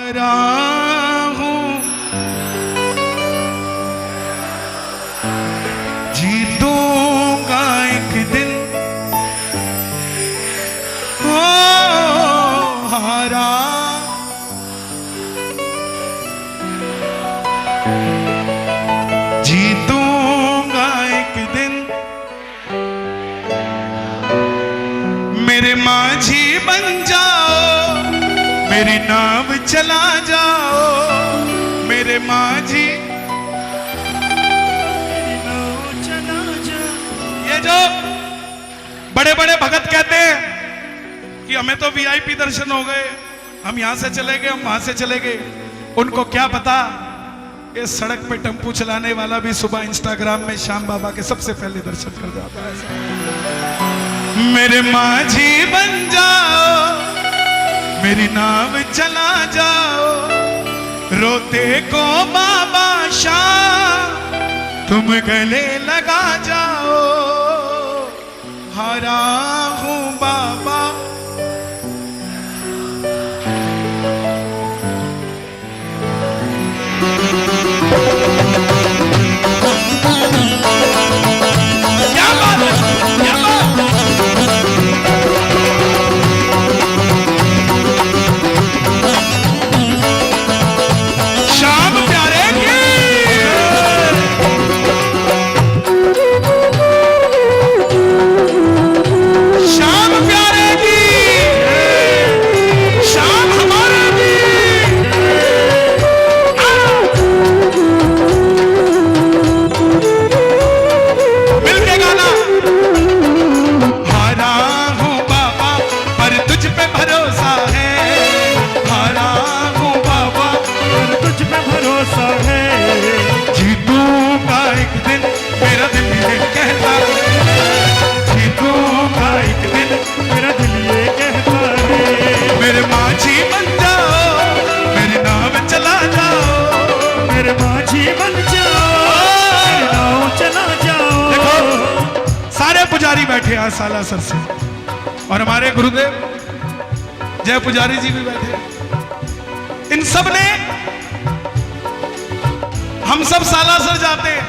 हारा हूं जीतूंगा एक दिन, ओ हारा जीतूंगा एक दिन, मेरे माझी बन जाओ, मेरी नाव चला जाओ, मेरे माझी चला जाओ। ये जो बड़े बड़े भगत कहते हैं कि हमें तो वीआईपी दर्शन हो गए, हम यहां से चले गए, हम वहां से चले गए, उनको क्या पता इस सड़क पे टेम्पू चलाने वाला भी सुबह इंस्टाग्राम में श्याम बाबा के सबसे पहले दर्शन कर जाता है। मेरे माझी बन जाओ, मेरी नाव चला जाओ, रोते को बाबा शाम तुम गले लगा जाओ, हारा हूं बाबा। क्या बात है, क्या बात है। पुजारी बैठे हैं सालासर से, और हमारे गुरुदेव जय पुजारी जी भी बैठे। इन सब ने, हम सब सालासर जाते हैं,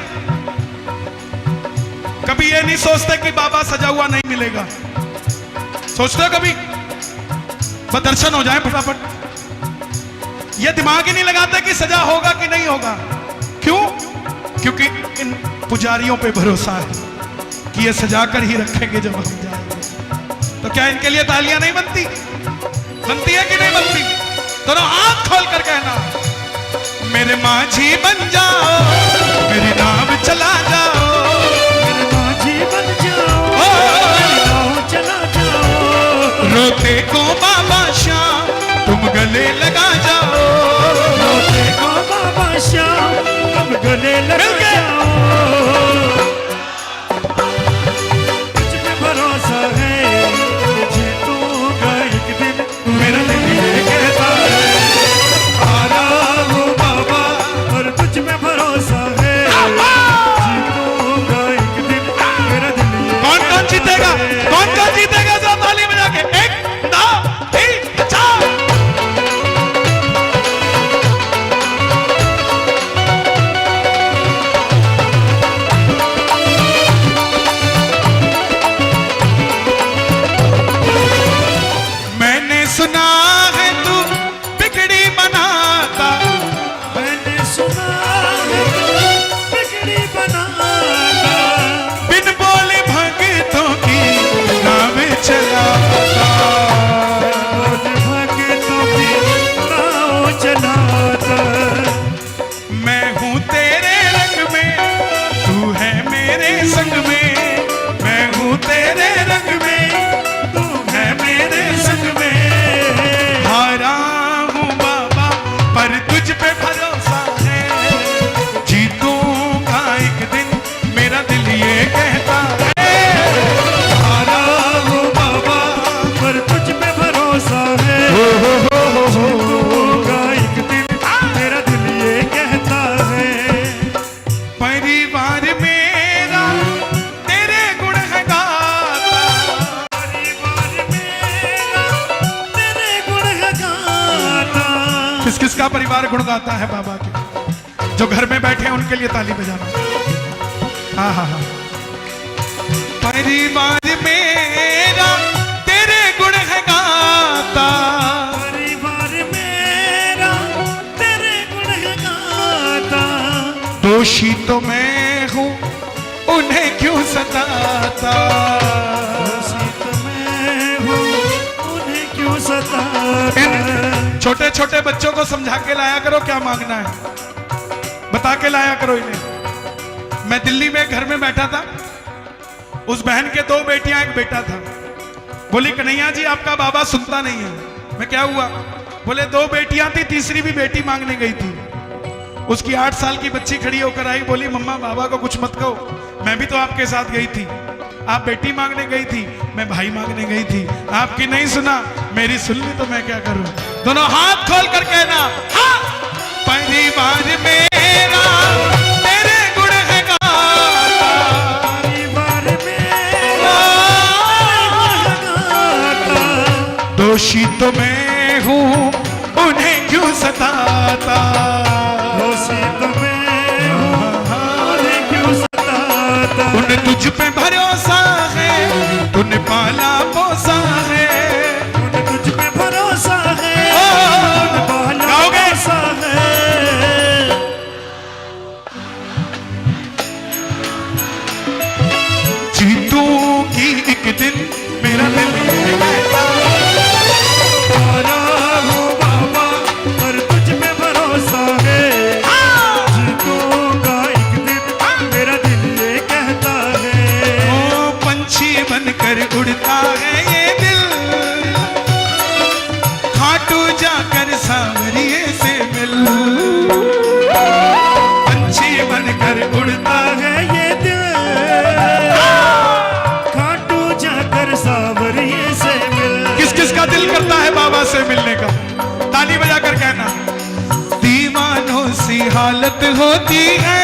कभी ये नहीं सोचते कि बाबा सजा हुआ नहीं मिलेगा। सोचते हो कभी बस दर्शन हो जाए फटाफट। ये दिमाग ही नहीं लगाते कि सजा होगा कि नहीं होगा। क्यों? क्योंकि इन पुजारियों पे भरोसा है कि ये सजा कर ही रखेंगे जब हम जाएंगे। तो क्या इनके लिए तालियां नहीं बनती? बनती है कि नहीं बनती? दोनों आंख खोल कर कहना, मेरे माझी बन जाओ, मेरी नाव चला जाओ, मेरे माझी बन जाओ, मेरी नाव चला जाओ, रोते को बाबा श्याम तुम गले लगा जाओ, रोते को बाबा श्याम तुम गले लगा जाओ। किस किस का परिवार गुण गाता है बाबा के? जो घर में बैठे हैं उनके लिए ताली बजाना। हाँ हाँ हाँ। परिवार मेरा तेरे गुण है गाता, परिवार मेरा तेरे गुण है गाता, दोषी तो मैं हूँ उन्हें क्यों सताता, दोषी तो मैं हूँ उन्हें क्यों सताता। छोटे छोटे बच्चों को समझा के लाया करो क्या मांगना है, बता के लाया करो इन्हें। मैं दिल्ली में घर में बैठा था, उस बहन के 2 बेटियां एक बेटा था। बोली कन्हैया जी आपका बाबा सुनता नहीं है। मैं क्या हुआ? बोले 2 बेटियां थी, तीसरी भी बेटी मांगने गई थी। उसकी 8 साल की बच्ची खड़ी होकर आई, बोली मम्मा बाबा को कुछ मत कहो, मैं भी तो आपके साथ गई थी। आप बेटी मांगने गई थी, मैं भाई मांगने गई थी, आपकी नहीं सुना, मेरी सुन ली तो मैं क्या करूं। दोनों हाथ खोल कर कहना हाँ। परिवार मेरा तेरे गुण है गाता, परिवार मेरा गाता, दोषी तो मैं हूँ उन्हें क्यों सताता, दोषी तो मैं हूँ उन्हें क्यों सताता। उन्हें तुझ पे भरोसा है, तूने पाला पोसा है, उन्हें तुझ पे भरोसा है, उन्हें पाला पोसा है। जीतूंगी एक दिन मेरा दिल कहता, पाला हूँ बाबा पर तुझ पे भरोसा है, जीतूंगा एक दिन मेरा दिल ये कहता है। ओ पंछी बनकर उड़ता है ये दिल, खाटू जाकर सांवरिये से मिल, पंछी बनकर उड़ता है ये दिल, खाटू जाकर सांवरिये से मिल। किस किस का दिल करता है बाबा से मिलने का? ताली बजाकर कहना। दीवानों सी हालत होती है,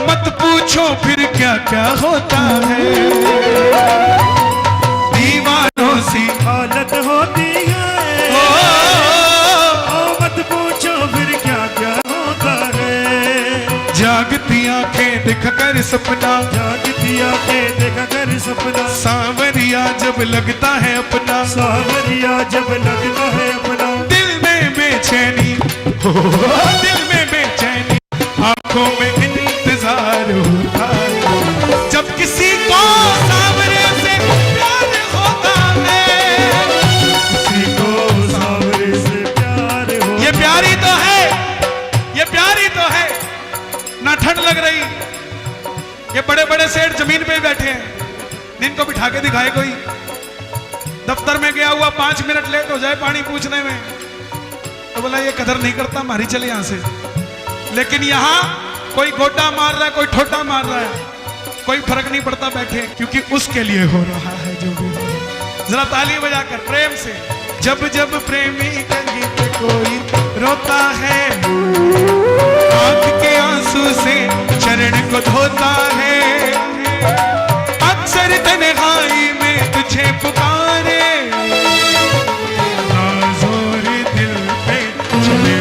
मत पूछो फिर क्या क्या होता है, दीवानों सी हालत होती है, ओ मत पूछो फिर क्या क्या होता है। जागती आंखें दिखकर सपना, जागती आंखें देखा कर सपना, सांवरिया जब लगता है अपना, सांवरिया जब लगता है अपना। दिल में बेचैनी हो, दिल में बेचैनी, आंखों में इंतजार होता है, जब किसी को सांवरे से प्यार होता है, किसी को सांवरे से प्यार हो। ये प्यार ही तो है, ये प्यार ही तो है ना। ठंड लग रही, ये बड़े बड़े सेठ जमीन पे बैठे हैं, इनको बिठा के दिखाए कोई। दफ्तर में गया हुआ 5 मिनट लेट हो जाए पानी पूछने में तो बोला ये कदर नहीं करता, मारी चले यहां से। लेकिन यहां कोई गोटा मार रहा है, कोई ठोटा मार रहा है, कोई फर्क नहीं पड़ता, बैठे, क्योंकि उसके लिए हो रहा है जो भी हो। जरा ताली बजाकर प्रेम से। जब जब प्रेमी कहीं पे कोई रोता है, आंख के आंसू से चरण को धोता है, अक्सर तन्हाई में तुझे पुकारे, जोर दिल पे चले।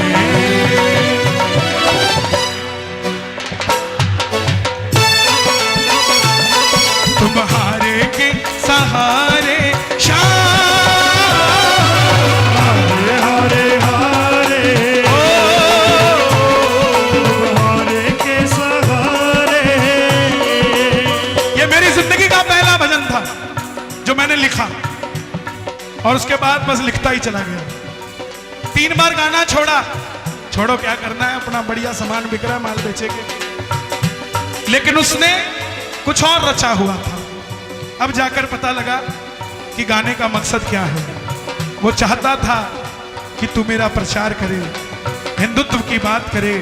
तुम्हारे के सहारे हारे हारे हारे, तुम्हारे के सहारे। ये मेरी जिंदगी का पहला भजन था जो मैंने लिखा, और उसके बाद बस लिखता ही चला गया। 3 बार गाना छोड़ा, छोड़ो क्या करना है, अपना बढ़िया सामान बिक रहा है, माल बेचेंगे। लेकिन उसने कुछ और रचा हुआ था। अब जाकर पता लगा कि गाने का मकसद क्या है। वो चाहता था कि तू मेरा प्रचार करे, हिंदुत्व की बात करे,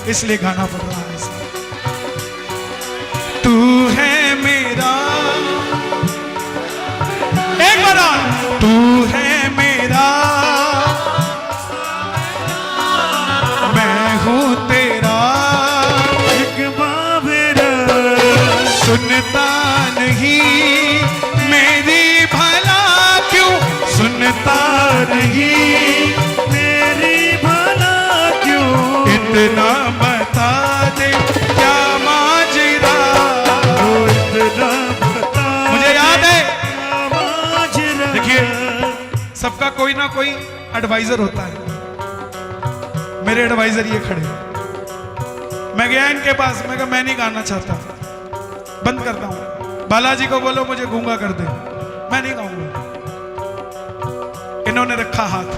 इसलिए गाना पड़ रहा है ऐसा। तू है मेरा, एक बार और, तू है मेरा, मैं हूं तेरा, एक बाबेरा सुनता नहीं मेरी भला क्यों सुनता नहीं ना कोई एडवाइजर होता है। मेरे एडवाइजर ये खड़े। मैं गया इनके पास, मैं कहा मैं नहीं गाना चाहता, बंद करता हूं। बालाजी को बोलो मुझे गूंगा कर दे, मैं नहीं गाऊंगा। इन्होंने रखा हाथ,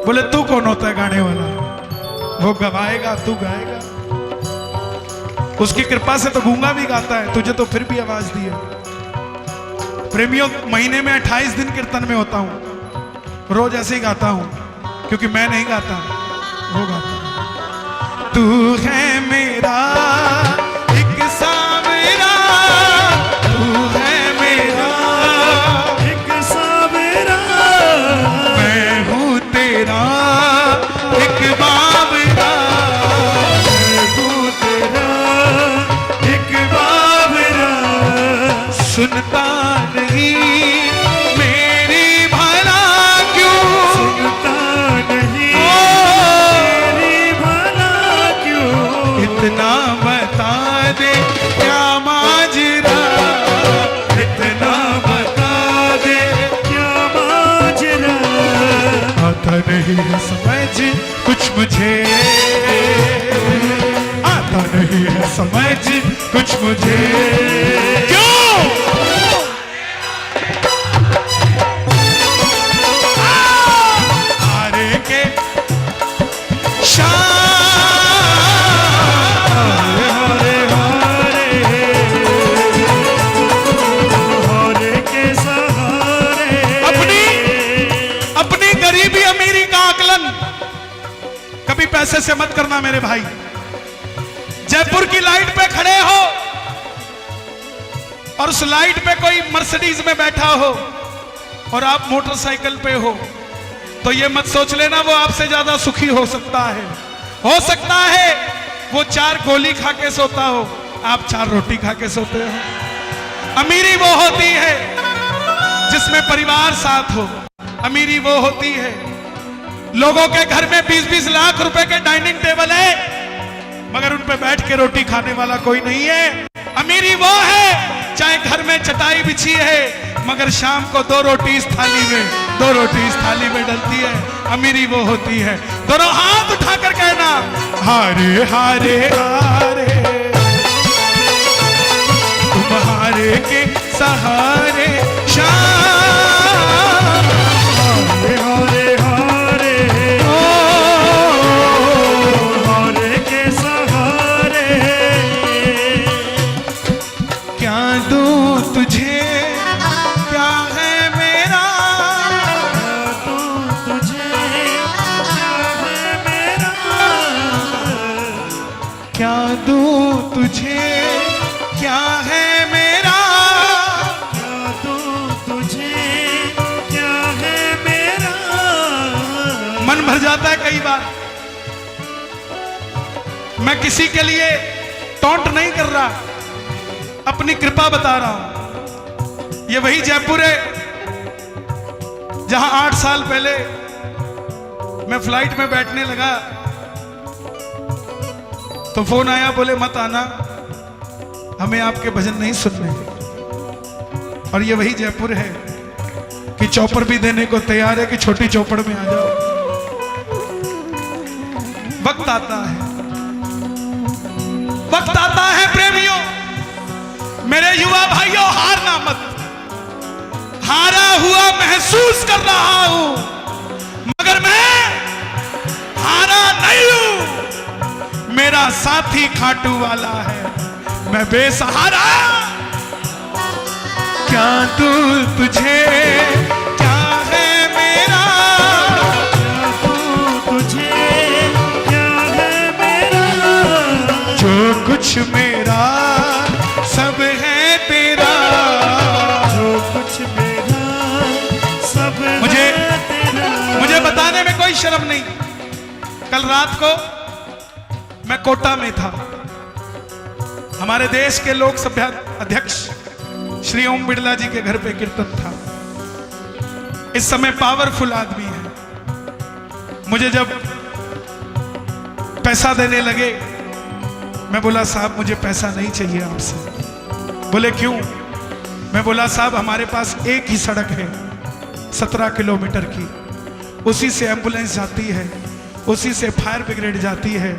बोले तू कौन होता है गाने वाला? वो गवाएगा, तू गाएगा। उसकी कृपा से तो गूंगा भी गाता है, तुझे तो फिर भी आवाज दी है। प्रेमियों, महीने में 28 दिन कीर्तन में होता हूं, रोज ऐसे ही गाता हूं, क्योंकि मैं नहीं गाता, वो गाता है। तू है मेरा एक सावरा, तू है मेरा एक सावरा, मैं हूँ तेरा एक बावरा, मैं हूँ तेरा एक बावरा। सुनता नहीं मेरी भला क्यों, सुनता नहीं मेरी भला क्यों, इतना बता दे क्या माजरा, इतना बता दे क्या माजरा। आता नहीं है समझ कुछ मुझे, आता नहीं है समझ कुछ मुझे। क्यों? हारे के हारे हारे हारे के सहारे, अपनी गरीबी अमीरी का आकलन कभी पैसे से मत करना मेरे भाई। जयपुर की लाइट पे खड़े हो और उस लाइट पे कोई मर्सिडीज में बैठा हो और आप मोटरसाइकिल पे हो, तो ये मत सोच लेना वो आपसे ज्यादा सुखी हो सकता है। हो सकता है वो 4 गोली खा के सोता हो, आप 4 रोटी खा के सोते हो। अमीरी वो होती है जिसमें परिवार साथ हो। अमीरी वो होती है, लोगों के घर में 20-20 लाख रुपए के डाइनिंग टेबल है, मगर उन पे बैठ के रोटी खाने वाला कोई नहीं है। अमीरी वो है चाहे घर में चटाई बिछी है, मगर शाम को 2 रोटी इस थाली में, 2 रोटी इस थाली में डलती है। अमीरी वो होती है। दोनों हाथ उठाकर कहना, हारे हारे हारे, तुम हारे के सहारे शाम, हारे हारे हारे हारे के सहारे। क्या दूं तुझे क्या है मेरा, तू तुझे क्या है मेरा, क्या दूं तुझे क्या है मेरा। क्या तू तुझे क्या है मेरा। मन भर जाता है कई बार। मैं किसी के लिए टॉन्ट नहीं कर रहा, अपनी कृपा बता रहा हूं। ये वही जयपुर है जहां 8 साल पहले मैं फ्लाइट में बैठने लगा तो फोन आया, बोले मत आना, हमें आपके भजन नहीं सुनने। और ये वही जयपुर है कि चौपड़ भी देने को तैयार है कि छोटी चौपड़ में आ जाओ। वक्त आता है, वक्त आता है प्रेमियों, मेरे युवा भाइयों, हारना मत। हारा हुआ महसूस कर रहा हूं, मगर मैं हारा नहीं हूं। मेरा साथी खाटू वाला है, मैं बेसहारा। क्या तू तुझे क्या है मेरा, क्या तू तुझे क्या है मेरा। जो कुछ मेरा सब है तेरा। जो कुछ मेरा सब मुझे- है तेरा। मुझे बताने में कोई शर्म नहीं। कल रात को मैं कोटा में था, हमारे देश के लोकसभा अध्यक्ष श्री ओम बिड़ला जी के घर पे कीर्तन था। इस समय पावरफुल आदमी है। मुझे जब पैसा देने लगे, मैं बोला साहब मुझे पैसा नहीं चाहिए आपसे। बोले क्यों? मैं बोला साहब हमारे पास एक ही सड़क है, 17 किलोमीटर की, उसी से एम्बुलेंस जाती है, उसी से फायर ब्रिगेड जाती है,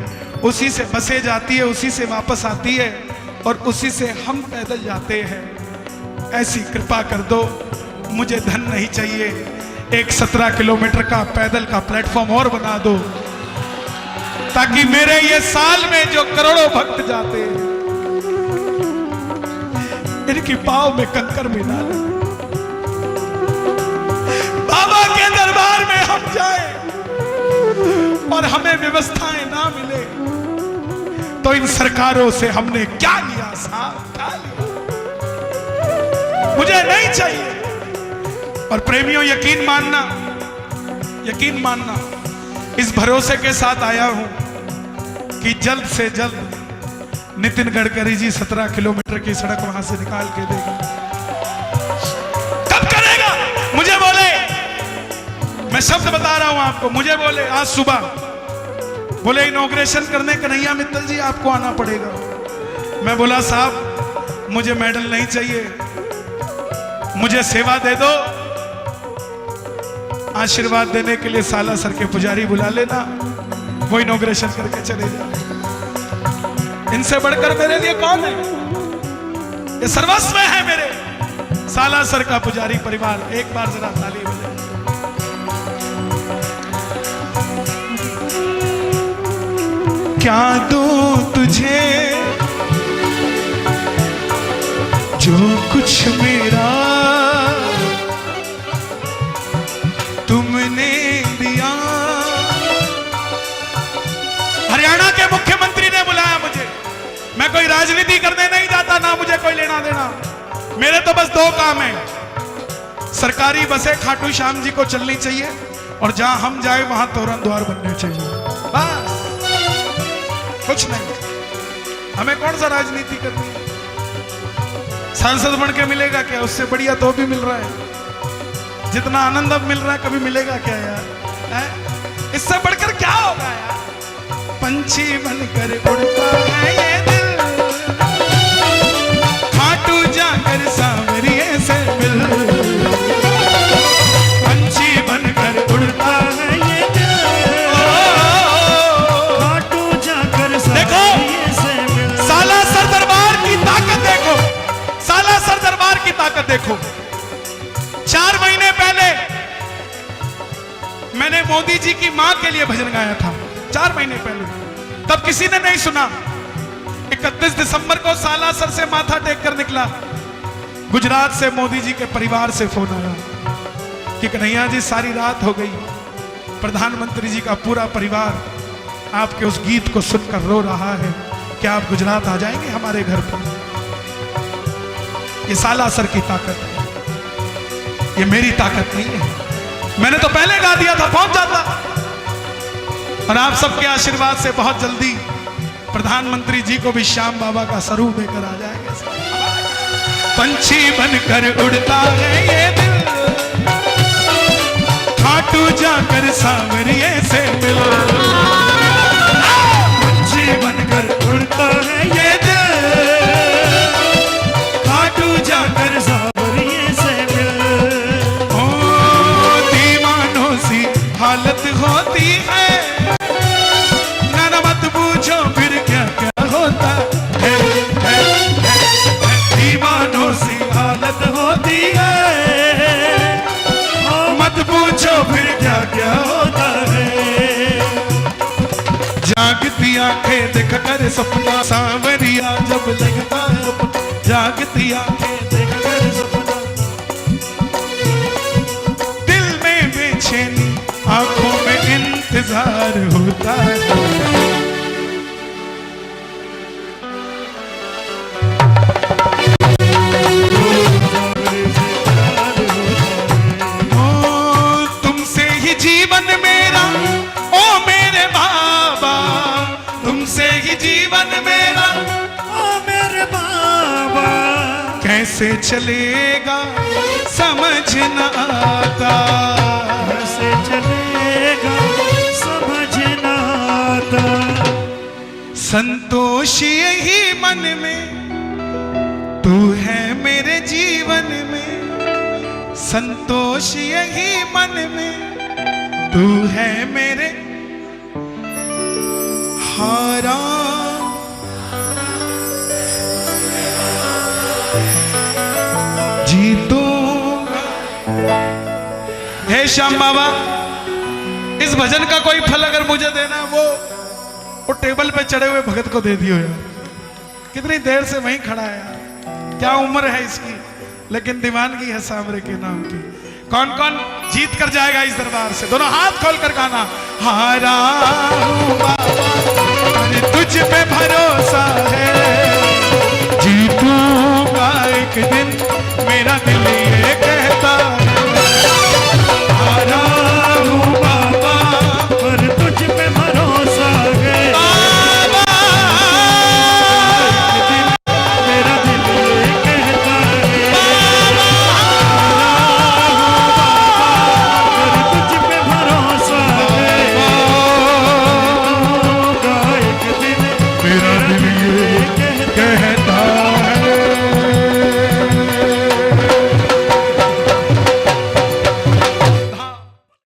उसी से बसें जाती है, उसी से वापस आती है और उसी से हम पैदल जाते हैं। ऐसी कृपा कर दो, मुझे धन नहीं चाहिए, एक 17 किलोमीटर का पैदल का प्लेटफॉर्म और बना दो, ताकि मेरे ये साल में जो करोड़ों भक्त जाते हैं इनकी पाँव में कंकर भी ना लगे। बाबा के दरबार में हम जाए और हमें व्यवस्थाएं ना मिले तो इन सरकारों से हमने क्या लिया साहब, क्या लिया? मुझे नहीं चाहिए। और प्रेमियों, यकीन मानना, इस भरोसे के साथ आया हूं कि जल्द से जल्द नितिन गडकरी जी 17 किलोमीटर की सड़क वहां से निकाल के देगा। कब करेगा? मुझे बोले, मैं शब्द बता रहा हूं आपको, मुझे बोले आज सुबह, बोले इनॉग्रेशन करने कन्हैया मित्तल जी आपको आना पड़ेगा। मैं बोला साहब मुझे मेडल नहीं चाहिए, मुझे सेवा दे दो। आशीर्वाद देने के लिए सालासर के पुजारी बुला लेना, वो इनॉग्रेशन करके चले जाए। इनसे बढ़कर मेरे लिए कौन है? ये सर्वस्व है मेरे सालासर का पुजारी परिवार। एक बार जरा ताली बजाए। क्या दूं तुझे जो कुछ मेरा तुमने दिया। हरियाणा के मुख्यमंत्री ने बुलाया मुझे, मैं कोई राजनीति करने नहीं जाता, ना मुझे कोई लेना देना। मेरे तो बस दो काम है, सरकारी बसें खाटू श्याम जी को चलनी चाहिए और जहां हम जाए वहां तोरण द्वार बनने चाहिए, बस, कुछ नहीं। हमें कौन सा राजनीति करनी है? सांसद बन के मिलेगा क्या? उससे बढ़िया तो भी मिल रहा है। जितना आनंद अब मिल रहा है कभी मिलेगा क्या यार? इससे बढ़कर क्या होगा यार? पंछी बनकर उड़ता है ये दिल, खाटू जाकर सांवरिये से मिल। पंछी बनकर उड़ता है ये दिल, खाटू जाकर सांवरिये से मिल। सालासर दरबार की ताकत देखो, सालासर दरबार की ताकत देखो। 4 महीने पहले मैंने मोदी जी की मां के लिए भजन गाया था, 4 महीने पहले, तब किसी ने नहीं सुना। 31 दिसंबर को सालासर से माथा टेक कर निकला, गुजरात से मोदी जी के परिवार से फोन आया कि कन्हैया जी सारी रात हो गई, प्रधानमंत्री जी का पूरा परिवार आपके उस गीत को सुनकर रो रहा है, क्या आप गुजरात आ जाएंगे हमारे घर पर? ये सालासर की ताकत है, ये मेरी ताकत नहीं है। मैंने तो पहले गा दिया था, पहुंच जाता। और आप सबके आशीर्वाद से बहुत जल्दी प्रधानमंत्री जी को भी श्याम बाबा का स्वरूप देकर आ जाएंगे। पंछी बनकर उड़ता है ये दिल, खाटू जाकर सांवरिये से मिल। पंछी बनकर उड़ता है ये दिल, खाटू जाकर सांवरिये से मिल। ओ दीवानों सी हालत होती है, ना मत पूछो फिर क्या क्या होता है। दीवानों सी हालत होती है, मत पूछो फिर क्या क्या होता है। जागती आंखें देख कर सपना सांवरिया जब लगता है अपना, जागती आंखें देख कर सपना, दिल में बेचैनी आंखों में इंतजार होता है। तुमसे ही जीवन मेरा, ओ मेरे बाबा, तुमसे ही जीवन मेरा, ओ मेरे बाबा। कैसे चलेगा समझ न आता, कैसे चलेगा समझ न आता। संतोष यही मन में, तू है मेरे जीवन में, संतोष यही मन में, तू है मेरे हारा। जीतूंगा। हे श्याम बाबा, इस भजन का कोई फल अगर मुझे देना, वो टेबल पे चढ़े हुए भगत को दे दियो यार। कितनी देर से वहीं खड़ा है यार, क्या उम्र है इसकी, लेकिन दीवानगी है सांवरे के नाम की। कौन कौन जीत कर जाएगा इस दरबार से? दोनों हाथ खोल कर गाना। हारा हूं बाबा, तुझ पे भरोसा है, जीतूंगा एक दिन, मेरा दिल ये